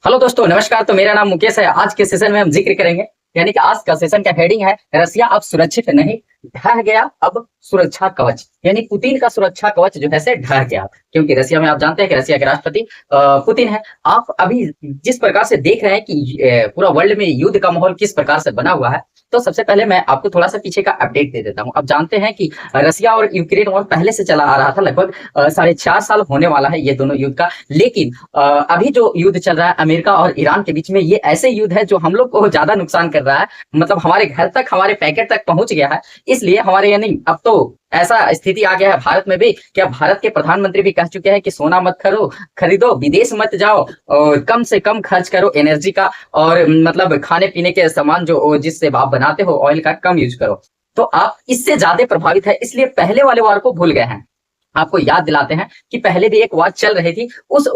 Hello दोस्तों, नमस्कार। तो मेरा नाम मुकेश है। आज के सेशन में हम जिक्र करेंगे, यानी कि आज का सेशन का हेडिंग है रसिया अब सुरक्षित नहीं, ढह गया अब सुरक्षा कवच। यानी पुतिन का सुरक्षा कवच जो है से ढह गया, क्योंकि रसिया में आप जानते हैं कि रसिया के राष्ट्रपति पुतिन है। आप अभी जिस प्रकार से देख रहे हैं कि पूरा वर्ल्ड में युद्ध का माहौल किस प्रकार से बना हुआ है, तो सबसे पहले मैं आपको थोड़ा सा पीछे का अपडेट दे देता हूं। आप जानते हैं कि रसिया और यूक्रेन वॉर पहले से चला आ रहा था, लगभग 4.5 साल होने वाला है ये दोनों युद्ध का। लेकिन अभी जो युद्ध चल रहा है अमेरिका और ईरान के बीच में, ये ऐसे युद्ध है जो हम लोग को ज्यादा नुकसान कर रहा है। मतलब हमारे घर तक, हमारे पैकेट तक पहुंच गया है। इसलिए हमारे यानी अब तो ऐसा स्थिति आ गया है भारत में भी, क्या भारत के प्रधानमंत्री भी कह चुके हैं कि सोना मत खरीदो, विदेश मत जाओ, और कम से कम खर्च करो एनर्जी का, और मतलब खाने पीने के सामान जो जिससे आप बनाते हो ऑयल का कम यूज करो। तो आप इससे ज्यादा प्रभावित है, इसलिए पहले वाले वार को भूल गए हैं। आपको याद दिलाते हैं कि पहले भी एक वॉर चल रही थी, उस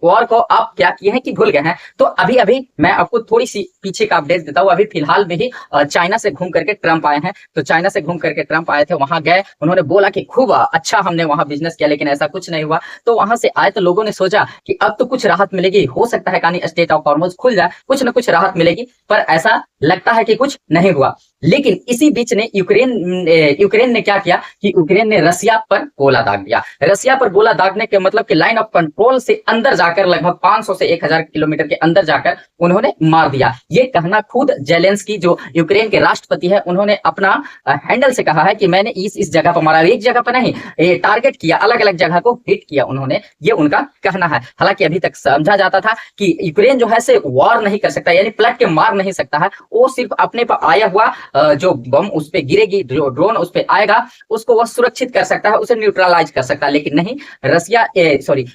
वॉर को आप क्या किए हैं कि भूल गए हैं। तो अभी अभी मैं आपको थोड़ी सी पीछे का अपडेट देता हूँ। अभी फिलहाल में ही चाइना से घूम करके ट्रंप आए हैं। तो चाइना से घूम करके ट्रंप आए थे, वहां गए, उन्होंने बोला कि खूब अच्छा हमने वहां बिजनेस किया, लेकिन ऐसा कुछ नहीं हुआ। तो वहां से आए तो लोगों ने सोचा कि अब तो कुछ राहत मिलेगी, हो सकता है कहानी स्टेट ऑफ हॉर्मुज खुल जाए, कुछ ना कुछ राहत मिलेगी, पर ऐसा लगता है कि कुछ नहीं हुआ। लेकिन इसी बीच ने यूक्रेन ने क्या किया कि यूक्रेन ने रसिया पर गोला दाग दिया। रसिया पर गोला दागने के मतलब कि लाइन ऑफ कंट्रोल से अंदर जाकर, लगभग 500 से 1000 किलोमीटर के अंदर जाकर उन्होंने मार दिया। ये कहना खुद जेलेंस्की जो यूक्रेन के राष्ट्रपति है, उन्होंने अपना हैंडल से कहा है कि मैंने इस जगह पर मारा, एक जगह पर नहीं, टारगेट किया, अलग अलग जगह को हिट किया उन्होंने, ये उनका कहना है। हालांकि अभी तक समझा जाता था कि यूक्रेन जो है से वॉर नहीं कर सकता, यानी पलट के मार नहीं सकता है, वो सिर्फ अपने पर आया हुआ जो बम उस पर गिरेगी, जो ड्रोन उस पर आएगा, उसको वह सुरक्षित कर सकता है, उसे न्यूट्रलाइज कर सकता है। लेकिन नहीं,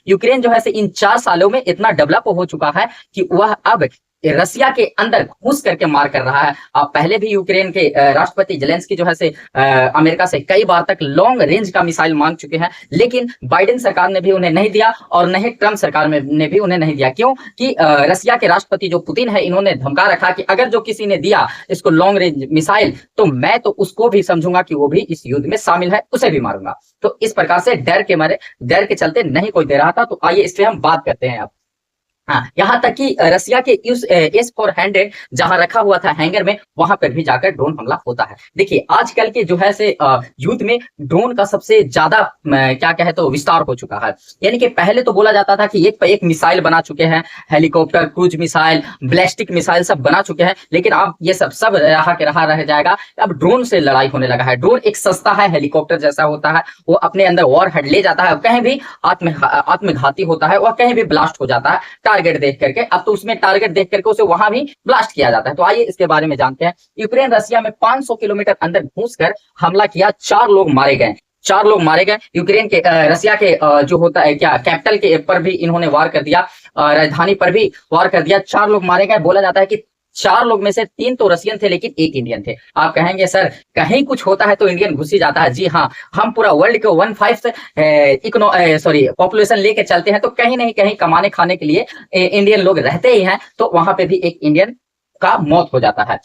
यूक्रेन जो है इन 4 सालों में इतना डेवलप हो चुका है कि वह अब रसिया के अंदर घुस करके मार कर रहा है। अब पहले भी यूक्रेन के राष्ट्रपति जेलेंस्की जो है अमेरिका से कई बार तक लॉन्ग रेंज का मिसाइल मांग चुके हैं, लेकिन बाइडेन सरकार ने भी उन्हें नहीं दिया, और नहीं ट्रंप सरकार ने भी उन्हें नहीं दिया। क्यों कि रसिया के राष्ट्रपति जो पुतिन है, इन्होंने धमका रखा कि अगर जो किसी ने दिया इसको लॉन्ग रेंज मिसाइल, तो मैं तो उसको भी समझूंगा कि वो भी इस युद्ध में शामिल है, उसे भी मारूंगा। तो इस प्रकार से डर के चलते नहीं कोई दे रहा था। तो आइए इस पे हम बात करते हैं। अब हाँ, यहाँ तक कि रसिया के उस S-400 जहां रखा हुआ था हैंगर में, वहां पर भी जाकर ड्रोन हमला होता है। देखिए आजकल के जो है युद्ध में ड्रोन का सबसे ज्यादा क्या कहे तो विस्तार हो चुका है। यानी कि पहले तो बोला जाता था कि एक पर एक मिसाइल बना चुके हैं, helicopter, cruise missile, ballistic missile सब बना चुके हैं, लेकिन अब ये सब रह जाएगा। अब ड्रोन से लड़ाई होने लगा है। ड्रोन एक सस्ता है, हेलीकॉप्टर जैसा होता है, वो अपने अंदर वॉर हेड ले जाता है, कहीं भी आत्मघाती होता है, और कहीं भी ब्लास्ट हो जाता है टारगेट देख करके। अब तो उसमें टारगेट देख करके उसे वहां भी ब्लास्ट किया जाता है। तो आइए इसके बारे में जानते हैं। यूक्रेन रसिया में 500 किलोमीटर अंदर घुसकर हमला किया, 4 लोग मारे गए। 4 लोग मारे गए। यूक्रेन के रसिया के जो होता है क्या कैपिटल के पर भी इन्होंने वार कर दिया, राजधानी पर भी वार कर दिया, 4 लोग मारे गए। बोला जाता है कि 4 लोग में से 3 तो रशियन थे, लेकिन 1 इंडियन थे। आप कहेंगे सर कहीं कुछ होता है तो इंडियन घुस ही जाता है। जी हाँ, हम पूरा वर्ल्ड को 1/5 पॉपुलेशन लेके चलते हैं, तो कहीं नहीं कहीं कमाने खाने के लिए इंडियन लोग रहते ही हैं। तो वहां पे भी एक इंडियन का मौत हो जाता है।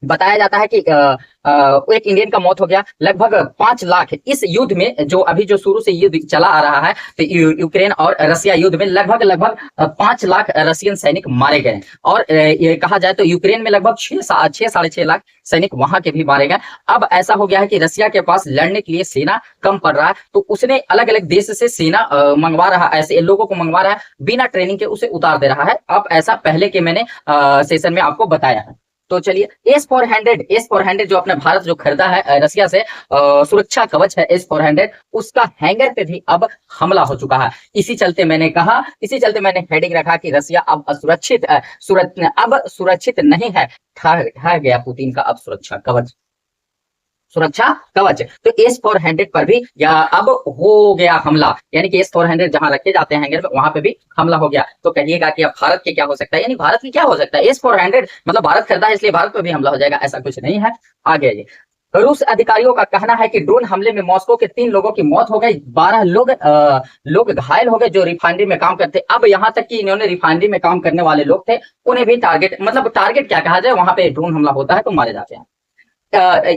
बताया जाता है कि एक इंडियन का मौत हो गया। लगभग 5 लाख इस युद्ध में, जो अभी जो शुरू से युद्ध चला आ रहा है, तो यूक्रेन और रसिया युद्ध में लगभग 5 लाख रशियन सैनिक मारे गए। और ये कहा जाए तो यूक्रेन में लगभग 6-6.5 लाख सैनिक वहां के भी मारे गए। अब ऐसा हो गया है कि रसिया के पास लड़ने के लिए सेना कम पड़ रहा है, तो उसने अलग अलग देश से सेना मंगवा रहा है, ऐसे लोगों को मंगवा रहा है, बिना ट्रेनिंग के उसे उतार दे रहा है। अब ऐसा पहले के मैंने सेशन में आपको बताया है। तो चलिए, S-400 जो अपने भारत जो खरीदा है रसिया से, सुरक्षा कवच है S-400, उसका हैंगर पे भी अब हमला हो चुका है। इसी चलते मैंने हेडिंग रखा कि रसिया अब सुरक्षित नहीं है, ढह गया पुतिन का अब सुरक्षा कवच। तो S-400 पर भी या अब हो गया हमला, यानी कि S-400 जहां रखे जाते हैं हैंगर में, वहां पे भी हमला हो गया। तो कहिएगा कि अब भारत के क्या हो सकता है, यानी भारत की क्या हो सकता है, S-400 मतलब भारत खरीदा है इसलिए भारत पर भी हमला हो जाएगा, ऐसा कुछ नहीं है। आगे ये रूस अधिकारियों का कहना है कि ड्रोन हमले में मॉस्को के 3 लोगों की मौत हो गई, 12 लोग घायल हो गए जो रिफाइनरी में काम करते। अब यहाँ तक कि इन्होंने रिफाइनरी में काम करने वाले लोग थे, उन्हें भी टारगेट क्या कहा जाए, वहां पे ड्रोन हमला होता है तो मारे जाते हैं।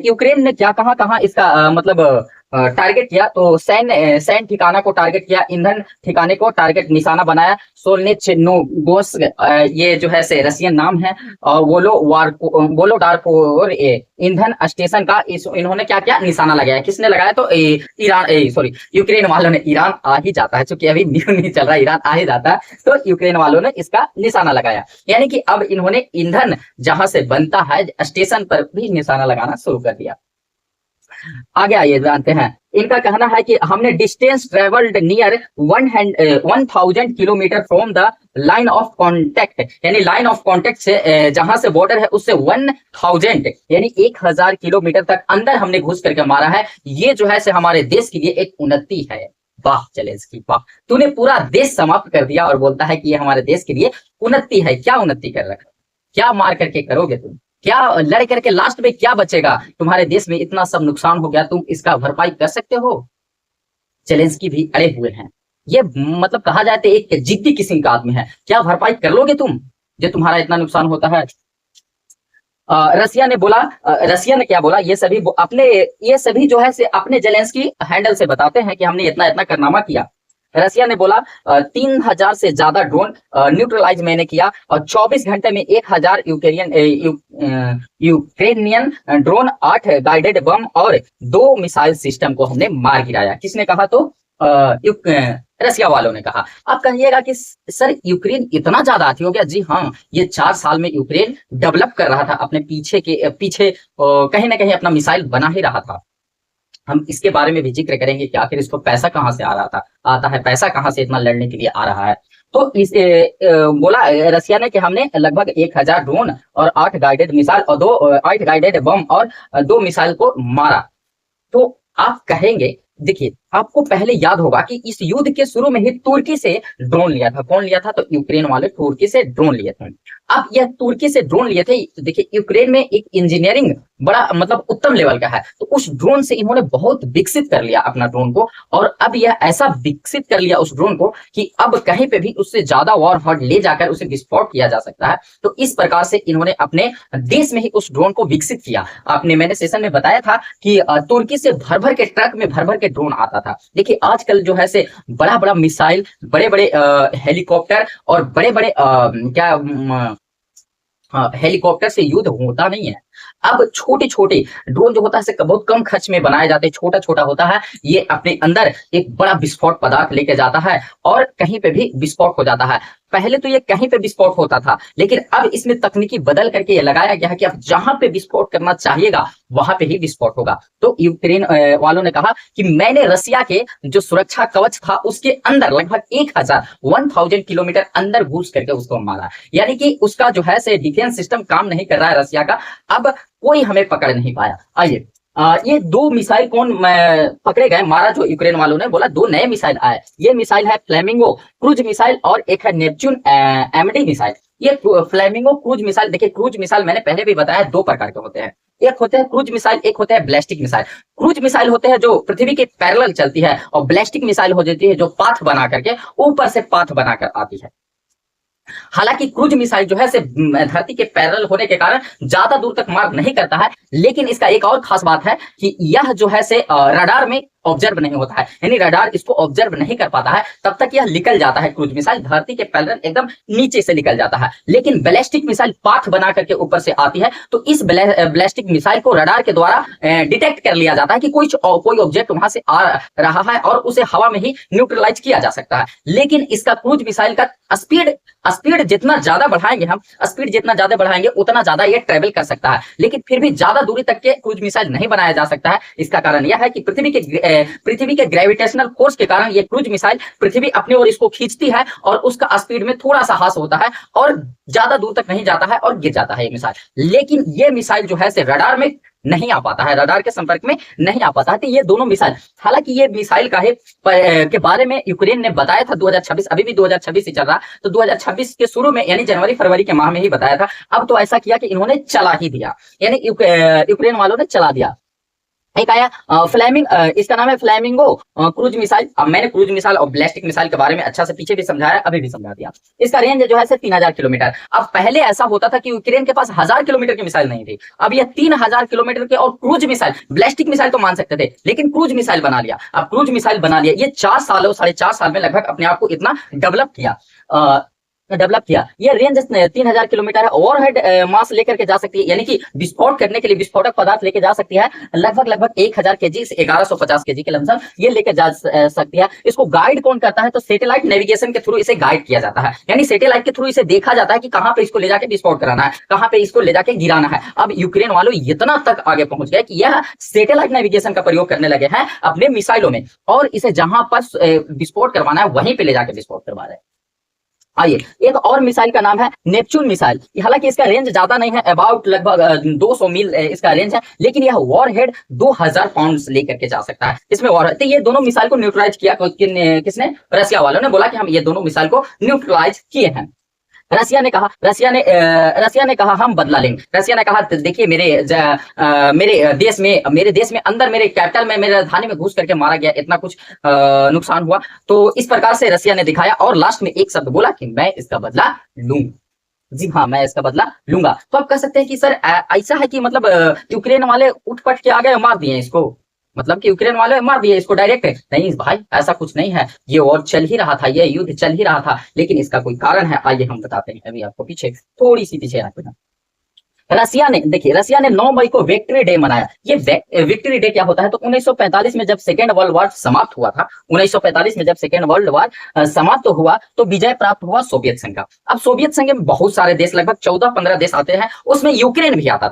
यूक्रेन ने क्या कहा इसका टारगेट किया, तो सैन्य ठिकाना को टारगेट किया, ईंधन ठिकाने को टारगेट निशाना बनाया। सोलनिचनोगोस ये जो है से रशियन नाम है, और वोलोडारकोर ईंधन स्टेशन का इन्होंने क्या किया, निशाना लगाया। किसने लगाया, तो ईरान सॉरी यूक्रेन वालों ने। ईरान आ ही जाता है, चूंकि अभी न्यू नहीं चल रहा, ईरान आ ही जाता है, तो यूक्रेन वालों ने इसका निशाना लगाया। यानी कि अब इन्होंने ईंधन जहां से बनता है स्टेशन पर भी निशाना लगाना शुरू कर दिया। आगे आइए जानते हैं। इनका कहना है कि हमने distance travelled near 1000 kilometre from the line of contact, यानी लाइन ऑफ कांटेक्ट से जहां से बॉर्डर है उससे 1000 यानी 1000 किलोमीटर तक अंदर हमने घुस करके मारा है। ये जो है से हमारे देश के लिए एक उन्नति है। वाह जेलेंस्की वाह, तूने पूरा देश समाप्त कर दिया और बोलता है कि ये हमारे देश के लिए उन्नति है। क्या उन्नति कर रखा, क्या मार करके करोगे तुम, क्या लड़ करके लास्ट में क्या बचेगा? तुम्हारे देश में इतना सब नुकसान हो गया, तुम इसका भरपाई कर सकते हो? जेलेंस्की भी अड़े हुए हैं। ये मतलब कहा जाए तो एक जिद्दी किस्म का आदमी है। क्या भरपाई कर लोगे तुम, जो तुम्हारा इतना नुकसान होता है? रसिया ने बोला, रसिया ने क्या बोला, ये सभी जो है से अपने जेलेंस्की हैंडल से बताते हैं कि हमने इतना इतना कारनामा किया। रसिया ने बोला 3000 से ज्यादा ड्रोन न्यूट्रलाइज मैंने किया, और 24 घंटे में 1000 यूक्रेनियन ड्रोन, 8 गाइडेड बम और 2 मिसाइल सिस्टम को हमने मार गिराया। किसने कहा, तो रसिया वालों ने कहा। आप कहिएगा कि सर यूक्रेन इतना ज्यादा हाथी हो गया? जी हाँ, ये 4 साल में यूक्रेन डेवलप कर रहा था अपने पीछे कहीं ना कहीं अपना मिसाइल बना ही रहा था। हम इसके बारे में भी जिक्र करेंगे कि आखिर इसको पैसा कहां से आता है, पैसा कहां से इतना लड़ने के लिए आ रहा है। तो बोला रसिया ने कि हमने लगभग 1000 ड्रोन और 8 गाइडेड मिसाइल और 8 गाइडेड बम और 2 मिसाइल को मारा। तो आप कहेंगे, देखिए आपको पहले याद होगा कि इस युद्ध के शुरू में ही तुर्की से ड्रोन लिया था। कौन लिया था, तो यूक्रेन वाले तुर्की से ड्रोन लिए थे। अब यह तुर्की से ड्रोन लिए थे, तो देखिए यूक्रेन में एक इंजीनियरिंग बड़ा मतलब उत्तम लेवल का है, तो उस ड्रोन से इन्होंने बहुत विकसित कर लिया अपना ड्रोन को, और अब यह ऐसा विकसित कर लिया उस ड्रोन को कि अब कहीं पे भी उससे ज्यादा वॉर हॉट ले जाकर उसे विस्फोट किया जा सकता है। तो इस प्रकार से इन्होंने अपने देश में ही उस ड्रोन को विकसित किया। मैंने सेशन में बताया था कि तुर्की से भर भर के ट्रक में भर भर के ड्रोन आता था। देखिए आजकल जो है से बड़ा बड़ा मिसाइल, बड़े बड़े हेलीकॉप्टर और बड़े बड़े हेलीकॉप्टर से युद्ध होता नहीं है। अब छोटे छोटे ड्रोन जो होता है बहुत कम खर्च में बनाए जाते हैं, छोटा छोटा होता है, ये अपने अंदर एक बड़ा विस्फोट पदार्थ लेके जाता है और कहीं पे भी विस्फोट हो जाता है। पहले तो ये कहीं पे विस्फोट होता था, लेकिन अब इसमें तकनीकी बदल करके ये लगाया गया है कि अब जहां पे विस्फोट करना चाहिएगा वहां पे ही विस्फोट होगा। तो यूक्रेन वालों ने कहा कि मैंने रसिया के जो सुरक्षा कवच था उसके अंदर लगभग 1000 किलोमीटर अंदर घुस करके उसको मारा। यानी कि उसका जो है से डिफेंस सिस्टम काम नहीं कर रहा है रसिया का, अब कोई हमें पकड़ नहीं पाया। आइए ये 2 मिसाइल कौन पकड़े गए, मारा जो यूक्रेन वालों ने बोला 2 नए मिसाइल आए। ये मिसाइल है फ्लेमिंगो क्रूज मिसाइल और एक है नेपच्यून एमडी मिसाइल। ये फ्लेमिंगो क्रूज मिसाइल, देखिए क्रूज मिसाइल मैंने पहले भी बताया 2 प्रकार के होते हैं, एक होते हैं क्रूज मिसाइल, एक होते हैं ब्लास्टिक मिसाइल। क्रूज मिसाइल होते हैं जो पृथ्वी के पैरेलल चलती है, और ब्लास्टिक मिसाइल हो जाती है जो पाथ बना करके ऊपर से पाथ बनाकर आती है। हालांकि क्रूज मिसाइल जो है से धरती के पैरेलल होने के कारण ज्यादा दूर तक मार नहीं करता है, लेकिन इसका एक और खास बात है कि यह जो है से रडार में ऑब्जर्व नहीं होता है, यानी रडार इसको ऑब्जर्व नहीं कर पाता है, तब तक यह निकल जाता है। क्रूज मिसाइल धरती के पैरेलल एकदम नीचे से निकल जाता है, लेकिन बैलिस्टिक मिसाइल पाथ बना करके ऊपर से आती है, तो इस बैलिस्टिक मिसाइल को रडार के द्वारा डिटेक्ट कर लिया जाता है कि कोई ऑब्जेक्ट वहां से आ रहा है और उसे हवा में ही न्यूट्रलाइज किया जा सकता है। लेकिन इसका क्रूज मिसाइल का स्पीड जितना ज्यादा बढ़ाएंगे हम, स्पीड जितना ज्यादा बढ़ाएंगे उतना ज्यादा ये ट्रेवल कर सकता है, लेकिन फिर भी ज्यादा दूरी तक के क्रूज मिसाइल नहीं बनाया जा सकता है। इसका कारण यह है कि पृथ्वी के ग्रेविटेशनल फोर्स के कारण ये क्रूज मिसाइल पृथ्वी अपनी ओर इसको खींचती है और उसका स्पीड में थोड़ा सा ह्रास होता है और ज्यादा दूर तक नहीं जाता है और गिर जाता है ये मिसाइल। लेकिन ये मिसाइल जो है से रडार में नहीं आ पाता है, रडार के संपर्क में नहीं आ पाता है। तो ये दोनों मिसाइल, हालांकि ये मिसाइल का के बारे में यूक्रेन ने बताया था 2026, अभी भी 2026 ही चल रहा, तो 2026 के शुरू में यानी जनवरी फरवरी के माह में ही बताया था। अब तो ऐसा किया कि इन्होंने चला ही दिया, यानी यूक्रेन वालों ने चला दिया। एक आया फ्लैमिंग, इसका नाम है फ्लैमिंगो क्रूज मिसाइल। अब मैंने क्रूज मिसाइल और बैलिस्टिक मिसाइल के बारे में अच्छा से पीछे भी समझाया, अभी भी समझा दिया। इसका रेंज जो है 3000 किलोमीटर। अब पहले ऐसा होता था कि यूक्रेन के पास 1000 किलोमीटर की मिसाइल नहीं थी, अब यह 3000 किलोमीटर के और क्रूज मिसाइल, बैलिस्टिक मिसाइल तो मान सकते थे लेकिन क्रूज मिसाइल बना लिया। अब क्रूज मिसाइल बना लिया, ये 4 सालों 4.5 साल में लगभग अपने आप को इतना डेवलप किया। ये रेंज 3000 किलोमीटर है। ओवरहेड मास लेकर के जा सकती है, यानी कि विस्फोट करने के लिए विस्फोटक पदार्थ लेके जा सकती है लगभग 1000 केजी से 1150 केजी के लमसम ये लेकर जा सकती है। इसको गाइड कौन करता है? तो सैटेलाइट नेविगेशन के थ्रू इसे गाइड किया जाता है, यानी सैटेलाइट के थ्रू इसे देखा जाता है कि कहां पे इसको ले जाके विस्फोट कराना है, कहां पे इसको ले जाके गिराना है। अब यूक्रेन वालों इतना तक आगे पहुंच गए कि यह सैटेलाइट नेविगेशन का प्रयोग करने लगे हैं अपने मिसाइलों में, और इसे जहां पर विस्फोट करवाना है वहीं पे ले जाके विस्फोट करवा रहे हैं। आइए, एक और मिसाइल का नाम है नेपच्यून मिसाइल। हालांकि इसका रेंज ज्यादा नहीं है, अबाउट लगभग 200 मील इसका रेंज है, लेकिन यह वॉरहेड 2000 पाउंड लेकर के जा सकता है। इसमें वॉर, तो ये दोनों मिसाइल को न्यूट्रलाइज किया किसने? रसिया वालों ने बोला कि हम ये दोनों मिसाइल को न्यूट्रलाइज किए हैं। रसिया ने कहा हम बदला लेंगे। रसिया ने कहा देखिए मेरे देश में अंदर मेरे कैपिटल में, मेरे राजधानी में घुस करके मारा गया, इतना कुछ नुकसान हुआ। तो इस प्रकार से रसिया ने दिखाया और लास्ट में एक शब्द बोला कि मैं इसका बदला लूंगा। जी हाँ, मैं इसका बदला लूंगा। तो आप कह सकते हैं कि सर ऐसा है कि मतलब यूक्रेन वाले उठ पट के आ गए, मार दिए इसको, मतलब कि यूक्रेन वाले मार दिए इसको डायरेक्ट? नहीं भाई, ऐसा कुछ नहीं है। ये वॉर चल ही रहा था, ये युद्ध चल ही रहा था, लेकिन इसका कोई कारण है, आइए हम बताते हैं। अभी आपको थोड़ी सी पीछे आते हैं। रसिया ने, देखिए, रसिया ने 9 मई को विक्ट्री डे मनाया। ये विक्ट्री डे क्या होता है? तो 1945 में जब सेकेंड वर्ल्ड वॉर समाप्त हुआ था, 1945 में जब सेकेंड वर्ल्ड वॉर समाप्त हुआ तो विजय प्राप्त हुआ सोवियत संघ का। अब सोवियत संघ में बहुत सारे देश, लगभग 14-15 देश आते हैं, उसमें यूक्रेन भी आता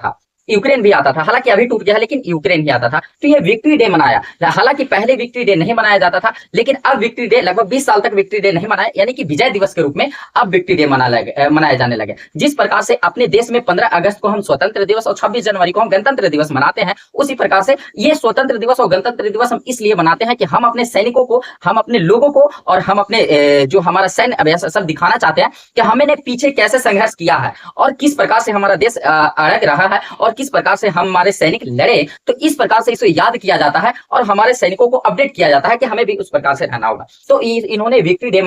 था। हालांकि अभी टूट गया है, लेकिन यूक्रेन भी आता था। तो ये विक्ट्री डे मनाया। हालांकि पहले विक्ट्री डे नहीं मनाया जाता था, लेकिन अब विक्ट्री डे लगभग 20 साल तक विक्ट्री डे नहीं मनाया, यानी कि विजय दिवस के रूप में अब विक्ट्री डे मनाया जाने लगे। जिस प्रकार से अपने देश में 15 अगस्त को हम स्वतंत्र दिवस और 26 जनवरी को हम गणतंत्र दिवस मनाते हैं, उसी प्रकार से ये स्वतंत्र दिवस और गणतंत्र दिवस हम इसलिए मनाते हैं कि हम अपने सैनिकों को, हम अपने लोगों को और हम अपने जो हमारा सैन्य अभ्यास सब दिखाना चाहते हैं कि हमने पीछे कैसे संघर्ष किया है और किस प्रकार से हमारा देश अड़ग रहा है और किस प्रकार से हमारे सैनिक लड़े। तो इस प्रकार से इसे याद किया जाता है और हमारे सैनिकों को अपडेट किया जाता है कि हमें भी उस प्रकार से रहना होगा। तो इन्होंने विक्ट्री डे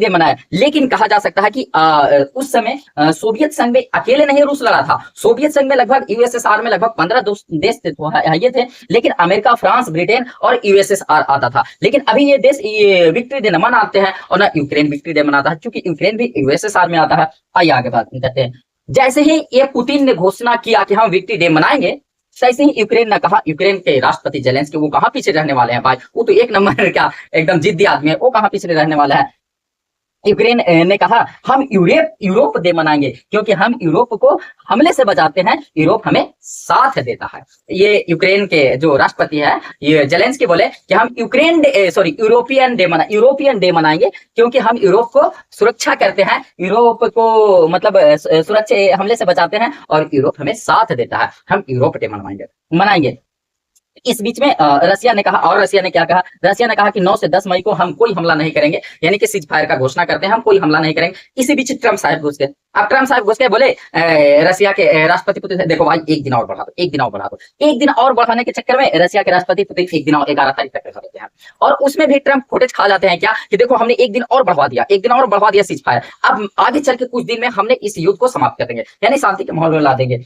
मनाया, लेकिन कहा जा सकता है कि उस समय सोवियत संघ में अकेले नहीं रूस लड़ा था। सोवियत संघ में लगभग यूएसएसआर में लगभग 15 देश ये थे, लेकिन अमेरिका, फ्रांस, ब्रिटेन और यूएसएसआर आता था। लेकिन अभी ये देश ये विक्ट्री डे न मनाते हैं और ना यूक्रेन विक्ट्री डे मनाता है, क्योंकि यूक्रेन भी यूएसएसआर में आता है। आइए आगे बात करते हैं। जैसे ही ये पुतिन ने घोषणा किया कि हम विक्ट्री डे मनाएंगे, जैसे ही यूक्रेन ने कहा, यूक्रेन के राष्ट्रपति जेलेंस्की, वो कहां पीछे रहने वाले हैं भाई, वो तो एक नंबर क्या एकदम जिद्दी आदमी है, वो कहां पीछे रहने वाला है। यूक्रेन ने कहा हम यूरोप डे मनाएंगे, क्योंकि हम यूरोप को हमले से बचाते हैं, यूरोप हमें साथ देता है। ये यूक्रेन के जो राष्ट्रपति है, ये जेलेंस्की बोले कि हम यूरोपियन डे मनाएंगे, क्योंकि हम यूरोप को सुरक्षा करते हैं, यूरोप को मतलब सुरक्षा हमले से बचाते हैं और यूरोप हमें साथ देता है, हम यूरोप डे मनाएंगे। इस बीच में रसिया ने कहा, और रसिया ने क्या कहा? रसिया ने कहा कि 9 से 10 मई को हम कोई हमला नहीं करेंगे, यानी कि सीज फायर का घोषणा करते हैं, हम कोई हमला नहीं करेंगे। इसी बीच ट्रम्प साहब घुस गए। अब ट्रम्प साहब घुस गए, बोले रसिया के राष्ट्रपति पुतिन से, देखो भाई एक दिन और बढ़ा दो, एक दिन और बढ़ा दो। एक दिन और बढ़ाने के चक्कर में रसिया के राष्ट्रपति पुतिन एक दिन और 11 तारीख तक बढ़ा देते हैं, और उसमें भी ट्रम्प फुटेज खा जाते हैं क्या कि देखो हमने एक दिन और बढ़वा दिया, एक दिन और बढ़वा दिया सीज फायर, अब आगे चल के कुछ दिन में हमने इस युद्ध को समाप्त कर देंगे, यानी शांति के माहौल में ला देंगे।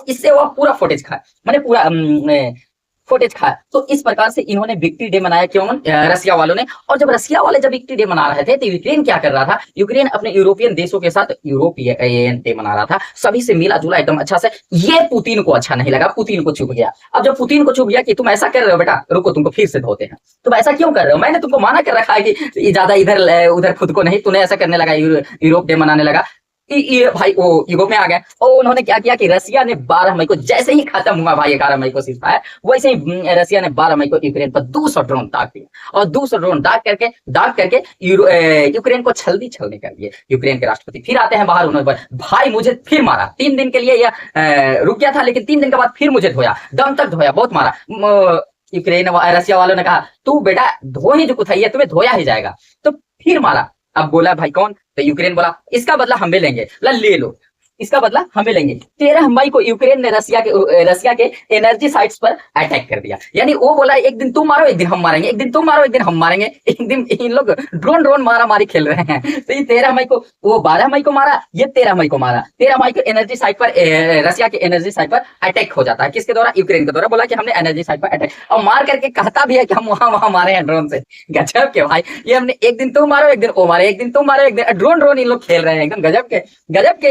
इससे वो पूरा फुटेज खाए, मैंने पूरा फुटेज खाया। तो इस प्रकार से इन्होंने विक्ट्री डे मनाया, क्यों? रसिया वालों ने। और जब रसिया वाले जब विक्ट्री डे मना रहे थे, तो यूक्रेन क्या कर रहा था? यूक्रेन अपने यूरोपियन देशों के साथ यूरोपियन डे मना रहा था, सभी से मिला जुला एकदम अच्छा से। ये पुतिन को अच्छा नहीं लगा, पुतिन को चुभ गया। अब जब पुतिन को चुभ गया कि तुम ऐसा कर रहे हो बेटा, रुको तुमको फिर से धोते हैं, तुम ऐसा क्यों कर रहे हो? मैंने तुमको माना कर रखा है कि ज्यादा इधर उधर खुद को नहीं, तूने ऐसा करने लगा, यूरोप डे मनाने लगा। ये भाई वो यूरोप में आ गए और उन्होंने क्या किया कि रसिया ने 12 मई को, जैसे ही खत्म हुआ भाई 11 मई को सीज फायर, वैसे ही रसिया ने 12 मई को यूक्रेन पर 200 ड्रोन दाग दिया, और 200 ड्रोन दाग करके यूक्रेन को छलनी कर दिए। यूक्रेन के राष्ट्रपति फिर आते हैं बाहर, उन्होंने भाई मुझे फिर मारा, 3 दिन के लिए यह रुक गया था, लेकिन 3 दिन के बाद फिर मुझे धोया, दम तक धोया, बहुत मारा। रसिया वालों ने कहा तू बेटा धो ही जो कुछ है, तुम्हें धोया ही जाएगा, तो फिर मारा। अब बोला भाई कौन? तो यूक्रेन बोला इसका बदला हम भी लेंगे, ले लो। इसका बदला हमें लेंगे। 13 मई को यूक्रेन ने रसिया के एनर्जी साइट्स पर अटैक कर दिया। यानी वो बोला एक दिन तुम मारो एक दिन हम मारेंगे, एक दिन तुम मारो एक दिन हम मारेंगे, एक दिन इन लोग ड्रोन मारा मारी खेल रहे हैं। तो ये 13 मई को, वो 12 मई को मारा, ये 13 मई को मारा। 13 मई को एनर्जी साइट पर रसिया के एनर्जी साइट पर अटैक हो जाता है। किसके द्वारा? यूक्रेन के द्वारा। बोला कि हमने एनर्जी साइट पर अटैक, और मार करके कहता भी है कि हम वहां मारे हैं ड्रोन से। गजब के भाई, ये हमने एक दिन तुम मारो एक दिन वो मारे, एक दिन तुम मारो एक दिन ड्रोन इन लोग खेल रहे हैं। एकदम गजब के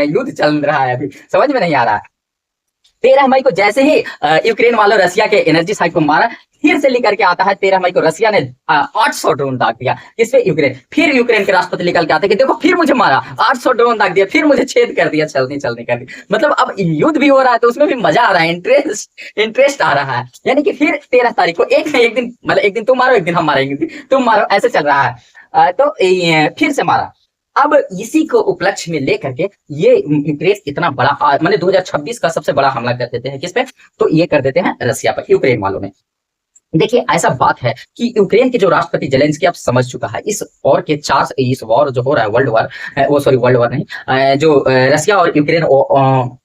युद्ध चल रहा है, अभी समझ में नहीं आ रहा है। 13 मई को जैसे ही यूक्रेन वालों रसिया के एनर्जी साइट को मारा, फिर से लेकर के आता है 13 मई को रसिया ने 800 ड्रोन दाग दिया। किसपे? यूक्रेन। फिर यूक्रेन के राष्ट्रपति निकल के आते कि देखो फिर मुझे मारा, 800 ड्रोन दाग दिया, फिर मुझे छेद कर दिया, चलनी कर दी। मतलब अब युद्ध भी हो रहा है तो उसमें भी मजा आ रहा है, इंटरेस्ट आ रहा है। यानी कि फिर 13 तारीख को एक दिन, मतलब एक दिन तुम मारो एक दिन हम मारेंगे, तुम मारो, ऐसे चल रहा है। तो फिर से मारा। अब इसी को उपलक्ष्य में लेकर के ये यूक्रेन इतना बड़ा, मतलब 2026 का सबसे बड़ा हमला कर देते हैं। किस पे? तो ये कर देते हैं रसिया पर, यूक्रेन वालों ने। देखिए ऐसा बात है कि यूक्रेन के जो राष्ट्रपति जेलेंस्की अब समझ चुका है इस वॉर के इस वॉर जो हो रहा है, वर्ल्ड वॉर नहीं, जो रसिया और यूक्रेन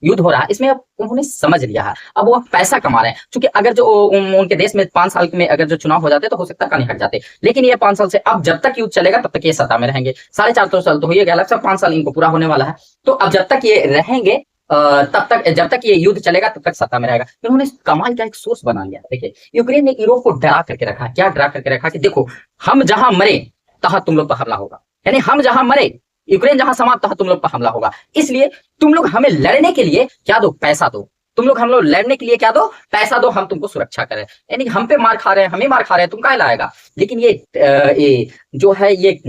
युद्ध हो रहा है, इसमें अब उन्होंने समझ लिया है। अब वो पैसा कमा रहे हैं, क्योंकि अगर जो उनके देश में 5 साल में अगर जो चुनाव हो जाते तो हो सकता है कहीं हट जाते, लेकिन ये 5 साल से अब जब तक युद्ध चलेगा तब तक ये सत्ता में रहेंगे। 4.5 साल तो हो गया, लगभग 5 साल इनको पूरा होने वाला है। तो अब जब तक ये रहेंगे, तब तक, जब तक ये युद्ध चलेगा तब तक सत्ता में रहेगा। उन्होंने कमाल का एक सोर्स बना लिया। देखिए यूक्रेन ने यूरोप को डरा करके रखा। क्या डरा करके रखा? कि देखो हम जहां मरे तहां तुम लोग पर हमला होगा, यानी हम जहां मरे, यूक्रेन जहां समाप्त तहां तुम लोग पर हमला होगा। इसलिए तुम लोग हमें लड़ने के लिए क्या दो? पैसा दो। तुम लोग हम लोग लड़ने के लिए क्या दो? पैसा दो, हम तुमको सुरक्षा करें। यानी हम पे मार खा रहे हैं, हमें मार खा रहे हैं, तुम कहाँ लाएगा? लेकिन ये जो है ये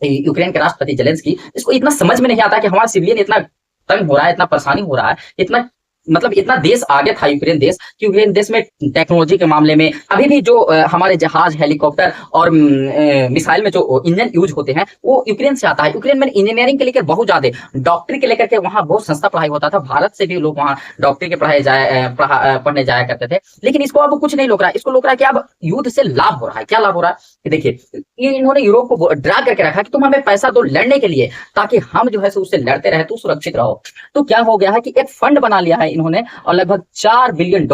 यूक्रेन के राष्ट्रपति जेलेंस्की, इसको इतना समझ में नहीं आता कि हमारा सिविलियन इतना तंग हो रहा है, इतना परेशानी हो रहा है, इतना मतलब इतना देश आगे था यूक्रेन देश, कि यूक्रेन देश में टेक्नोलॉजी के मामले में अभी भी जो हमारे जहाज, हेलीकॉप्टर और मिसाइल में जो इंजन यूज होते हैं वो यूक्रेन से आता है। यूक्रेन में इंजीनियरिंग के लेकर बहुत ज्यादा, डॉक्टरी के लेकर के वहाँ बहुत सस्ता पढ़ाई होता था। भारत से भी लोग वहाँ डॉक्टरी के पढ़ने जाया करते थे। लेकिन इसको अब कुछ नहीं लोग रहा है, इसको लोग रहा है कि अब युद्ध से लाभ हो रहा है। क्या लाभ हो रहा है? देखिए ये इन्होंने यूरोप को ड्रा करके रखा कि तुम हमें पैसा दो लड़ने के लिए, ताकि हम जो है उससे लड़ते रहे, तो सुरक्षित रहो। तो क्या हो गया है कि एक फंड बना लिया है इन्होंने, और लगभग $4 बिलियन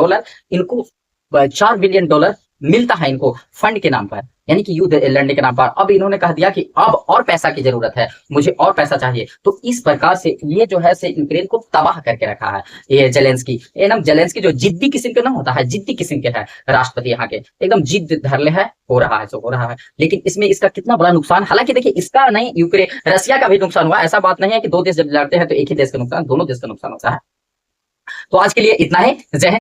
इनको, $4 बिलियन मिलता है इनको फंड के नाम पर, यानी कि युद्ध लड़ने के नाम पर। अब इन्होंने कह दिया कि अब और पैसा की जरूरत है, मुझे और पैसा चाहिए। तो इस प्रकार से ये जो है से यूक्रेन को तबाह करके रखा है ये जेलेंस्की। जेलेंस्की जो जिद्दी किस्म के ना होता है, जिद्दी किस्म के है राष्ट्रपति यहाँ के, एकदम जिद धरले है, हो रहा है, सो हो रहा है। लेकिन इसमें इसका कितना बड़ा नुकसान, हालांकि देखिए इसका नहीं, यूक्रेन रसिया का भी नुकसान हुआ। ऐसा बात नहीं है कि दो देश जब लड़ते हैं तो एक ही देश का नुकसान, दोनों देश का नुकसान होता है। तो आज के लिए इतना ही। जय हिंद।